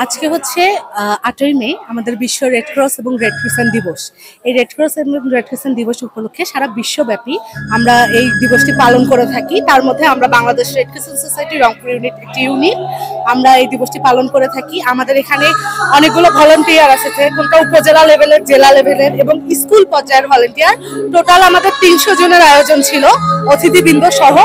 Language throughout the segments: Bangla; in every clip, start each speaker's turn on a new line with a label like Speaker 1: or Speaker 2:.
Speaker 1: আজকে হচ্ছে ৮ই মে আমাদের বিশ্ব রেড ক্রস এবং রেড ক্রিসেন্ট দিবস। এই রেড ক্রস এবং রেড ক্রিসেন্ট দিবস উপলক্ষে সারা বিশ্বব্যাপী আমরা এই দিবসটি পালন করে থাকি। তার মধ্যে আমরা Bangladesh red crescent society Rangpur unit একটি ইউনিট, আমরা এই দিবসটি পালন করে থাকি। আমাদের এখানে অনেকগুলো ভলান্টিয়ার আছে, কোনটা উপজেলা লেভেলের, জেলা লেভেলের এবং স্কুল পর্যায়ের ভলান্টিয়ার। টোটাল আমাদের ৩০০ জনের আয়োজন ছিল, অতিথিবৃন্দ সহ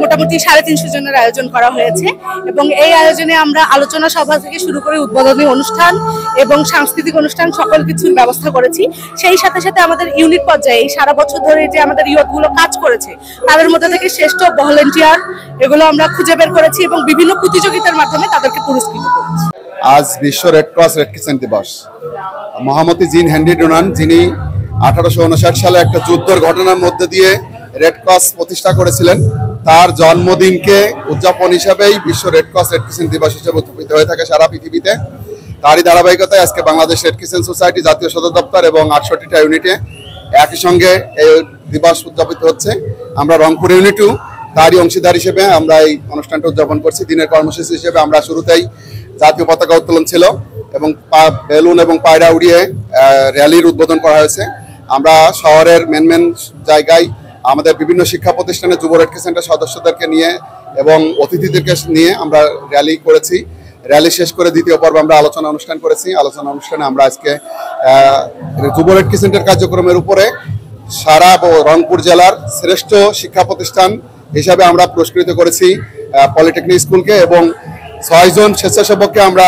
Speaker 1: মোটামুটি ৩৫০ জনের আয়োজন করা হয়েছে। এবং এই আয়োজনে আমরা আলোচনা সভা থেকে শুরু করে উদ্বোধনী অনুষ্ঠান এবং সাংস্কৃতিক অনুষ্ঠান সকল কিছুর ব্যবস্থা করেছি। সেই সাথে সাথে আমাদের ইউনিট পর্যায়ে এই সারা বছর ধরে যে আমাদের ইউথগুলো কাজ করেছে তাদের মধ্যে থেকে শ্রেষ্ঠ ভলান্টিয়ার এগুলো আমরা খুঁজে বের করেছি এবং বিভিন্ন প্রতিযোগিতার মাধ্যমে তাদেরকে পুরস্কৃত করেছি।
Speaker 2: আজ বিশ্ব রেড ক্রস রেড ক্রিসেন্ট দিবস। মহামতি জিন হেনরি ডোনান, যিনি 1859 সালে একটা যুদ্ধের ঘটনার মধ্যে দিয়ে রেড ক্রস প্রতিষ্ঠা করেছিলেন, তার জন্মদিনকে উদযাপন হিসাবেই বিশ্ব রেড ক্রস রেড ক্রিসেন্ট দিবস হিসেবে উদযাপিত হয়ে থাকে সারা পৃথিবীতে। তারই ধারাবাহিকতায় আজকে বাংলাদেশ রেড ক্রিসেন্ট সোসাইটি জাতীয় সদর দপ্তর এবং 68টা ইউনিটে একই সঙ্গে এই দিবস উদযাপিত হচ্ছে। আমরা রংপুর ইউনিটও তারই অংশীদার হিসেবে আমরা এই অনুষ্ঠানটা উদযাপন করছি। দিনের কর্মসূচি হিসেবে আমরা শুরুতেই জাতীয় পতাকা উত্তোলন ছিল এবং বেলুন এবং পায়রা উড়িয়ে র্যালির উদ্বোধন করা হয়েছে। আমরা শহরের মেন জায়গায় আমাদের বিভিন্ন শিক্ষা প্রতিষ্ঠানে যুব রেড ক্রিসেন্টের সদস্যদেরকে নিয়ে এবং অতিথিদেরকে নিয়ে আমরা র্যালি করেছি। র্যালি শেষ করে দ্বিতীয় পর্বে আমরা আলোচনা অনুষ্ঠান করেছি। আলোচনা অনুষ্ঠানে আমরা আজকে যুব রেড ক্রিসেন্টের কার্যক্রমের উপরে সারা রংপুর জেলার শ্রেষ্ঠ শিক্ষা প্রতিষ্ঠান হিসাবে আমরা পুরস্কৃত করেছি পলিটেকনিক স্কুলকে, এবং 6 জন স্বেচ্ছাসেবককে আমরা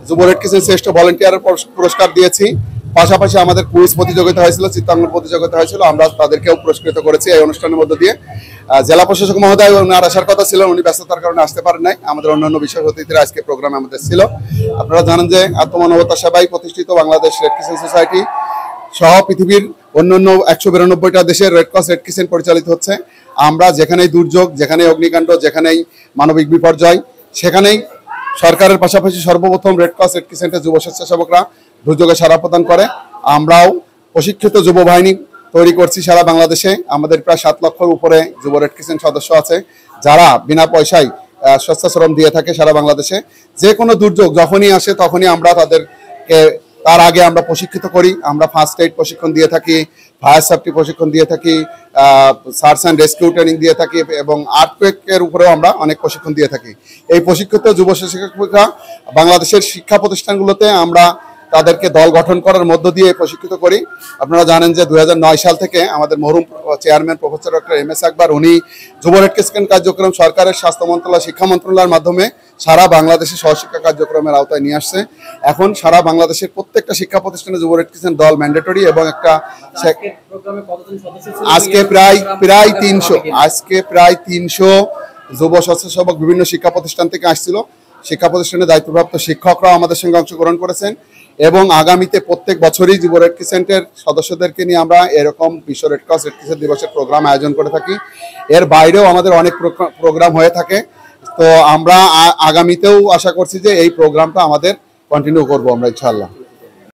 Speaker 2: যুব রেড ক্রিসেন্ট শ্রেষ্ঠ ভলান্টিয়ার পুরস্কার দিয়েছি। পাশাপাশি আমাদের কুইজ প্রতিযোগিতা হয়েছিল, চিত্রাঙ্কন প্রতিযোগিতা হয়েছিল, আমরা তাদেরকেও পুরস্কৃত করেছি এই অনুষ্ঠানের মধ্য দিয়ে। জেলা প্রশাসক মহোদয় ওনার আসার কথা ছিল, উনি ব্যস্ততার কারণে আসতে পারেন নাই। আমাদের অন্যান্য বিশেষ অতিথিরা আজকে প্রোগ্রামে আমাদের ছিল। আপনারা জানেন যে আত্মমানবতা সেবায় প্রতিষ্ঠিত বাংলাদেশ রেড ক্রিসেন্ট সোসাইটি সহ পৃথিবীর অন্যান্য 192টা দেশের রেড ক্রস রেড ক্রিসেন্ট পরিচালিত হচ্ছে। আমরা যেখানেই দুর্যোগ, যেখানেই অগ্নিকাণ্ড, যেখানেই মানবিক বিপর্যয়, সেখানেই সরকারের পাশাপাশি সর্বপ্রথম রেড ক্রস রেড ক্রিসেন্টের যুব স্বেচ্ছাসেবকরা দুর্যোগে সাড়া প্রদান করে। আমরাও প্রশিক্ষিত যুব বাহিনী তৈরি করছি সারা বাংলাদেশে। আমাদের প্রায় 7 লক্ষের উপরে যুব রেড ক্রিসেন্ট সদস্য আছে, যারা বিনা পয়সায় স্বেচ্ছাশ্রম দিয়ে থাকে সারা বাংলাদেশে। যে কোনো দুর্যোগ যখনই আসে তখনই আমরা তাদেরকে তার আগে আমরা প্রশিক্ষিত করি। আমরা ফার্স্ট এইড প্রশিক্ষণ দিয়ে থাকি, ফায়ার সেফটি প্রশিক্ষণ দিয়ে থাকি, সার্চ অ্যান্ড রেস্কিউ ট্রেনিং দিয়ে থাকি এবং আর্থকুয়েকের উপরেও আমরা অনেক প্রশিক্ষণ দিয়ে থাকি। এই প্রশিক্ষিত যুব স্বেচ্ছাসেবকরা বাংলাদেশের শিক্ষা প্রতিষ্ঠানগুলোতে আমরা তাদেরকে দল গঠন করার মধ্য দিয়ে প্রশিক্ষিত করি। আপনারা জানেন যে 2009 সাল থেকে আমাদের মরহুম চেয়ারম্যান প্রফেসর ডক্টর MS আকবর, উনি যুব রেড ক্রিসেন্ট কার্যক্রম সরকারের স্বাস্থ্য মন্ত্রণালয়, শিক্ষা মন্ত্রণালয়ের মাধ্যমে সারা বাংলাদেশে সহশিক্ষা কার্যক্রমের আওতায় নিয়ে আসছে। এখন সারা বাংলাদেশের প্রত্যেকটা শিক্ষা প্রতিষ্ঠানে যুব রেড ক্রিসেন্ট দল ম্যান্ডেটরি এবং একটা আজকে প্রায় 300 যুব স্বেচ্ছাসেবক বিভিন্ন শিক্ষা প্রতিষ্ঠান থেকে আসছিল। শিক্ষা প্রতিষ্ঠানের দায়িত্বপ্রাপ্ত শিক্ষকরাও আমাদের সঙ্গে অংশগ্রহণ করেছেন এবং আগামীতে প্রত্যেক বছরই যুব রেড ক্রিসেন্টের সদস্যদেরকে নিয়ে আমরা এরকম বিশ্ব রেড ক্রস রেড ক্রিসেন্ট দিবসের প্রোগ্রাম আয়োজন করে থাকি। এর বাইরেও আমাদের অনেক প্রোগ্রাম হয়ে থাকে। তো আমরা আগামীতেও আশা করছি যে এই প্রোগ্রামটা আমাদের কন্টিনিউ করবো আমরা, ইনশাআল্লাহ।